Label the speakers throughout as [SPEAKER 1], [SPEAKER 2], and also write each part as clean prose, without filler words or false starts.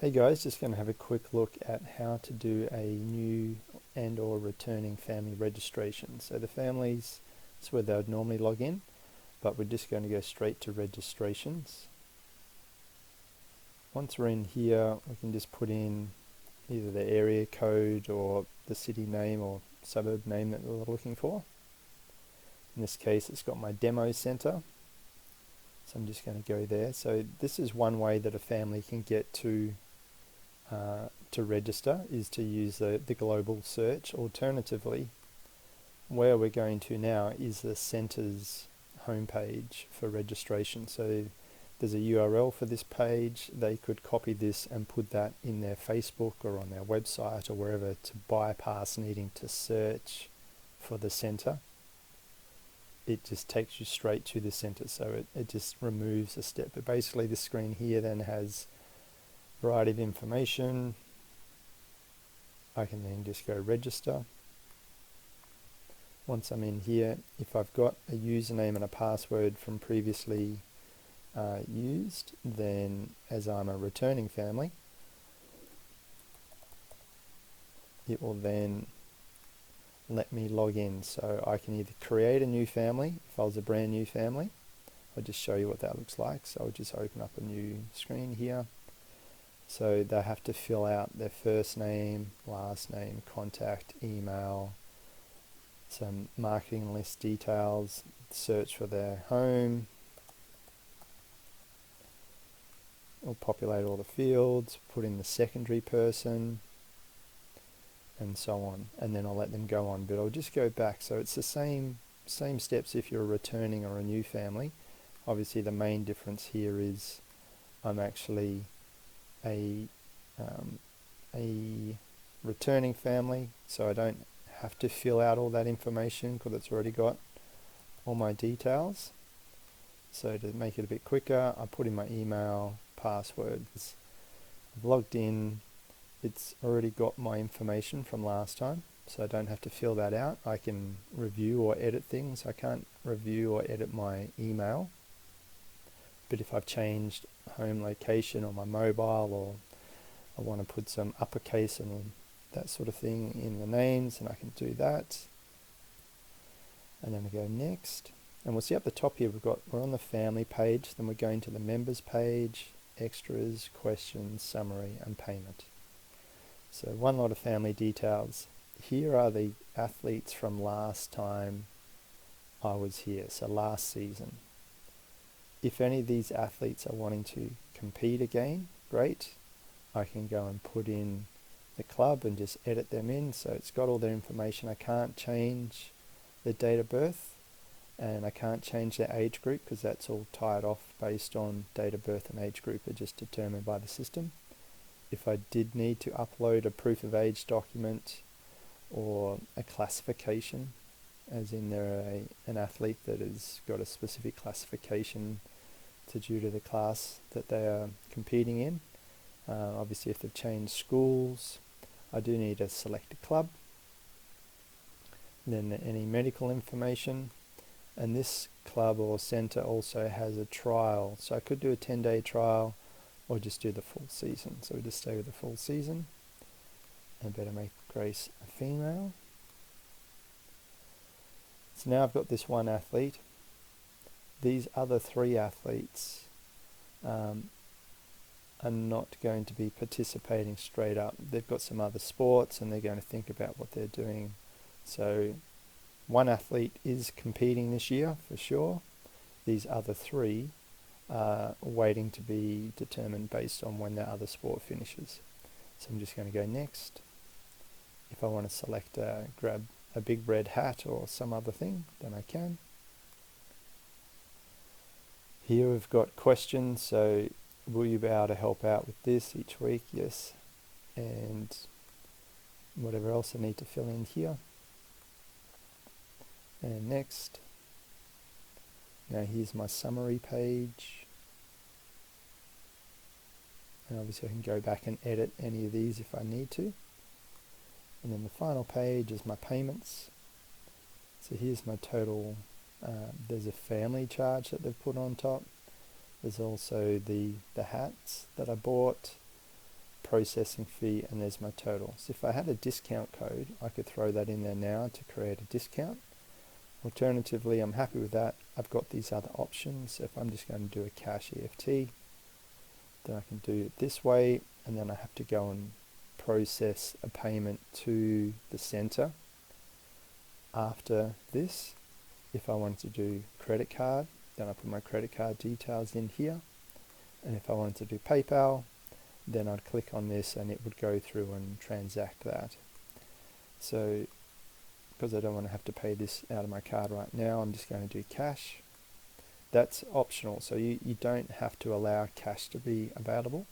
[SPEAKER 1] Hey guys, just going to have a quick look at how to do a new and or returning family registration. So the families is where they would normally log in, but we're just going to go straight to registrations. Once we're in here, we can just put in either the area code or the city name or suburb name that we're looking for. In this case, it's got my demo center. So I'm just going to go there. So this is one way that a family can get to register, is to use the global search. Alternatively, where we're going to now is the center's homepage for registration. So there's a URL for this page. They could copy this and put that in their Facebook or on their website or wherever to bypass needing to search for the center. It just takes you straight to the center, so it just removes a step. But basically this screen here then has a variety of information. I can then just go register. Once I'm in here, if I've got a username and a password from previously used, then as I'm a returning family, it will then let me log in. So I can either create a new family, if I was a brand new family. I'll just show you what that looks like. So I'll just open up a new screen here. So they have to fill out their first name, last name, contact, email, some marketing list details, search for their home. We'll populate all the fields, put in the secondary person, and so on. And then I'll let them go on, but I'll just go back. So it's the same steps if you're a returning or a new family. Obviously the main difference here is I'm actually a returning family, so I don't have to fill out all that information because it's already got all my details. So to make it a bit quicker, I put in my email, password. I've logged in, it's already got my information from last time, so I don't have to fill that out. I can review or edit things. I can't review or edit my email, but if I've changed home location or my mobile, or I want to put some uppercase and that sort of thing in the names, and I can do that. And then we go next, and we'll see up the top here we're on the family page, then we're going to the members page, extras, questions, summary, and payment. So one lot of family details. Here are the athletes from last time I was here, so last season. If any of these athletes are wanting to compete again, great. I can go and put in the club and just edit them in, so it's got all their information. I can't change their date of birth, and I can't change their age group because that's all tied off based on date of birth and age group are just determined by the system. If I did need to upload a proof of age document or a classification, as in they're an athlete that has got a specific classification due to the class that they are competing in. Obviously if they've changed schools, I do need to select a club. And then any medical information, and this club or centre also has a trial, so I could do a 10-day trial or just do the full season. So we just stay with the full season. I better make Grace a female. So now I've got this one athlete. These other three athletes are not going to be participating straight up. They've got some other sports and they're going to think about what they're doing. So one athlete is competing this year for sure. These other three are waiting to be determined based on when their other sport finishes. So I'm just going to go next. If I want to select grab a big red hat or some other thing, then I can. Here we've got questions, so will you be able to help out with this each week? Yes. And whatever else I need to fill in here. And next. Now here's my summary page. And obviously I can go back and edit any of these if I need to. And then the final page is my payments. So here's my total. There's a family charge that they've put on top. There's also the hats that I bought. processing fee, and there's my total. So if I had a discount code, I could throw that in there now to create a discount. Alternatively, I'm happy with that. I've got these other options. So if I'm just going to do a cash EFT, then I can do it this way, and then I have to go and process a payment to the center after this. If I wanted to do credit card, then I put my credit card details in here. And if I wanted to do PayPal, then I'd click on this and it would go through and transact that. So because I don't want to have to pay this out of my card right now, I'm just going to do cash. That's optional, so you don't have to allow cash to be available.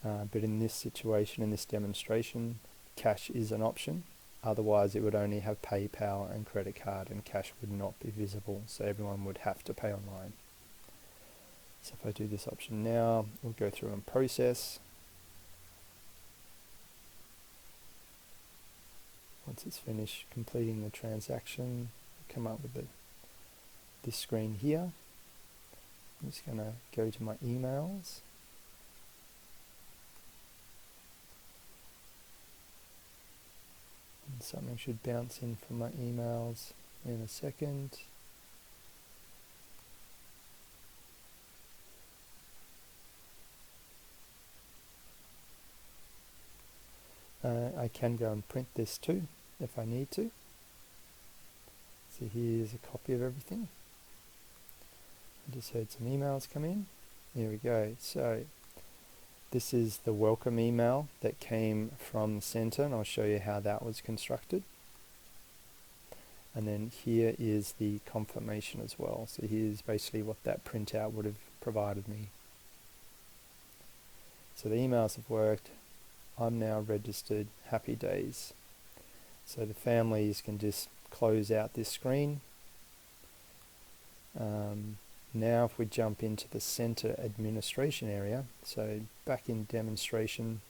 [SPEAKER 1] But in this situation, in this demonstration, cash is an option. Otherwise, it would only have PayPal and credit card, and cash would not be visible, so everyone would have to pay online. So if I do this option now, we'll go through and process. Once it's finished completing the transaction, we'll come up with this screen here. I'm just going to go to my emails. And something should bounce in from my emails in a second. I can go and print this too if I need to. So here's a copy of everything. I just heard some emails come in. Here we go. So this is the welcome email that came from the center, and I'll show you how that was constructed. And then here is the confirmation as well. So here's basically what that printout would have provided me. So the emails have worked. I'm now registered. Happy days. So the families can just close out this screen. Now if we jump into the center administration area, so back in demonstration,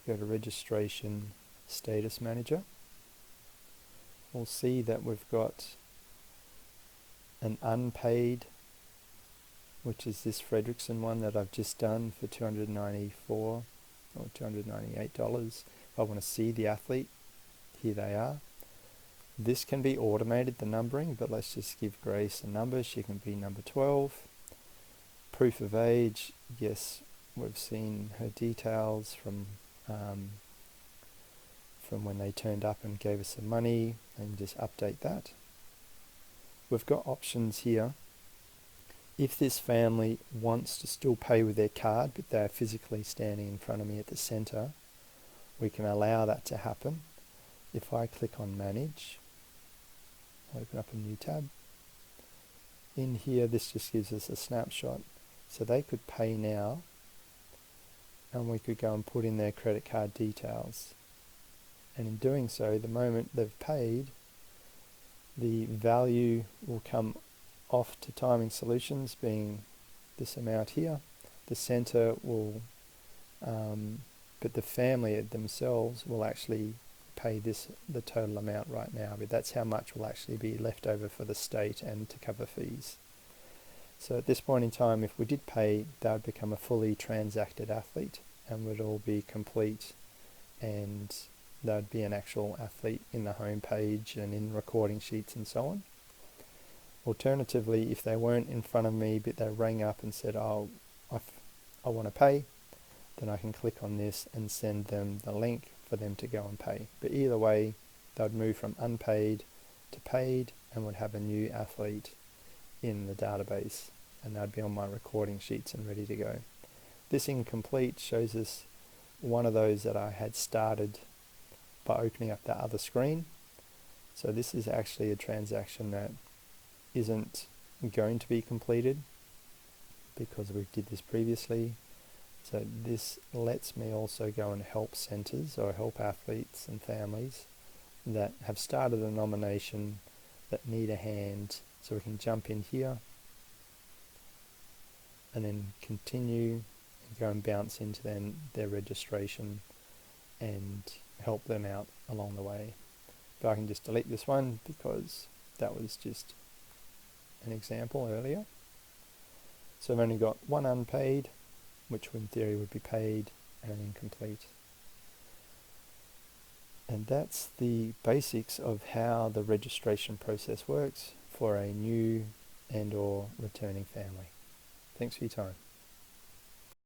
[SPEAKER 1] go to registration status manager. We'll see that we've got an unpaid, which is this Fredrickson one that I've just done for $294 or $298. If I want to see the athlete, here they are. This can be automated, the numbering, but let's just give Grace a number. She can be number 12. Proof of age, yes, we've seen her details from when they turned up and gave us some money, and just update that. We've got options here. If this family wants to still pay with their card, but they're physically standing in front of me at the center, we can allow that to happen. If I click on Manage, open up a new tab. In here, this just gives us a snapshot. So they could pay now, and we could go and put in their credit card details. And in doing so, the moment they've paid, the value will come off to Timing Solutions, being this amount here. The center will, but the family themselves will actually pay the total amount right now, but that's how much will actually be left over for the state and to cover fees. So at this point in time, if we did pay, that would become a fully transacted athlete and would all be complete, and that would be an actual athlete in the home page and in recording sheets and so on. Alternatively, if they weren't in front of me but they rang up and said, oh, I want to pay, then I can click on this and send them the link for them to go and pay. But either way, they would move from unpaid to paid and would have a new athlete in the database, and they'd be on my recording sheets and ready to go. This incomplete shows us one of those that I had started by opening up that other screen. So this is actually a transaction that isn't going to be completed because we did this previously. So this lets me also go and help centers or help athletes and families that have started a nomination that need a hand. So we can jump in here and then continue and go and bounce into their registration and help them out along the way. But I can just delete this one because that was just an example earlier. So I've only got one unpaid which in theory would be paid and incomplete. And that's the basics of how the registration process works for a new and or returning family. Thanks for your time.